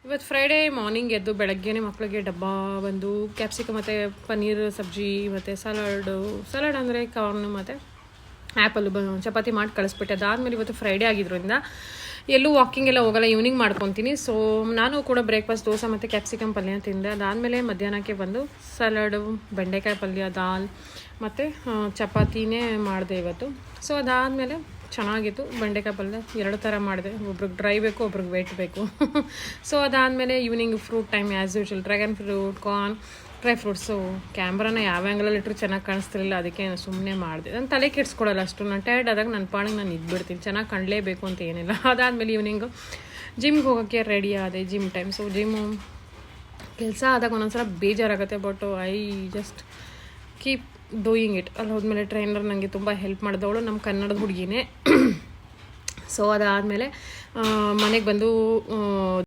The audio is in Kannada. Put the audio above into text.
ಇವತ್ತು ಫ್ರೈಡೇ ಮಾರ್ನಿಂಗ್ ಎದ್ದು ಬೆಳಗ್ಗೆನೇ ಮಕ್ಕಳಿಗೆ ಡಬ್ಬ ಬಂದು ಕ್ಯಾಪ್ಸಿಕಮ್ ಮತ್ತು ಪನ್ನೀರ್ ಸಬ್ಜಿ ಮತ್ತು ಸಲಾಡ್ ಅಂದರೆ ಕಾರ್ನ್ ಮತ್ತು ಆ್ಯಪಲ್ ಚಪಾತಿ ಮಾಡಿ ಕಳಿಸ್ಬಿಟ್ಟೆ. ಅದಾದಮೇಲೆ ಇವತ್ತು ಫ್ರೈಡೇ ಆಗಿದ್ದರಿಂದ ಎಲ್ಲೂ ವಾಕಿಂಗ್ ಎಲ್ಲ ಹೋಗಲ್ಲ, ಈವ್ನಿಂಗ್ ಮಾಡ್ಕೊತೀನಿ. ಸೊ ನಾನು ಕೂಡ ಬ್ರೇಕ್ಫಾಸ್ಟ್ ದೋಸೆ ಮತ್ತು ಕ್ಯಾಪ್ಸಿಕಮ್ ಪಲ್ಯ ತಿಂದೆ. ಅದಾದಮೇಲೆ ಮಧ್ಯಾಹ್ನಕ್ಕೆ ಬಂದು ಸಲಾಡು, ಬೆಂಡೆಕಾಯಿ ಪಲ್ಯ, ದಾಲ್ ಮತ್ತು ಚಪಾತಿನೇ ಮಾಡಿದೆ ಇವತ್ತು. ಸೊ ಅದಾದಮೇಲೆ ಚೆನ್ನಾಗಿತ್ತು. ಬೆಂಡೆಕಾಯಿ ಪಲ್ಯ 2 ಥರ ಮಾಡಿದೆ, ಒಬ್ರಿಗೆ ಡ್ರೈ ಬೇಕು, ಒಬ್ರಿಗೆ ವೇಟ್ ಬೇಕು. ಸೊ ಅದಾದಮೇಲೆ evening fruit time as usual, dragon fruit, corn, dry fruits. ಕ್ಯಾಮ್ರಾನ ಯಾವ ಆ್ಯಂಗಲಲ್ಲಿ ಇಟ್ಟರು ಚೆನ್ನಾಗಿ ಕಾಣಿಸ್ತಿರಲಿಲ್ಲ, ಅದಕ್ಕೆ ನಾನು ಸುಮ್ಮನೆ ಮಾಡಿದೆ. ನಾನು ತಲೆ ಕೆಡಿಸ್ಕೊಡಲ್ಲ ಅಷ್ಟು. ನಾನು ಟೈರ್ಡ್ ಆದಾಗ ನನ್ನ ಪಾಡಿಗೆ ನಾನು ಇದ್ಬಿಡ್ತೀನಿ, ಚೆನ್ನಾಗಿ ಕಾಣಲೇಬೇಕು ಅಂತ ಏನಿಲ್ಲ. ಅದಾದಮೇಲೆ ಈವ್ನಿಂಗು ಜಿಮ್ಗೆ ಹೋಗೋಕ್ಕೆ ರೆಡಿ ಆದೆ, ಜಿಮ್ ಟೈಮ್. ಸೊ ಜಿಮ್ಮು ಕೆಲಸ ಆದಾಗ ಒಂದೊಂದ್ಸಲ ಬೇಜಾರಾಗುತ್ತೆ, but I just keep doing it. ಅಲ್ಲಿ ಹೋದ್ಮೇಲೆ ಟ್ರೈನರ್ ನನಗೆ ತುಂಬ ಹೆಲ್ಪ್ ಮಾಡಿದವಳು ನಮ್ಮ ಕನ್ನಡದ ಹುಡುಗಿನೇ. ಸೊ ಅದಾದಮೇಲೆ ಮನೆಗೆ ಬಂದು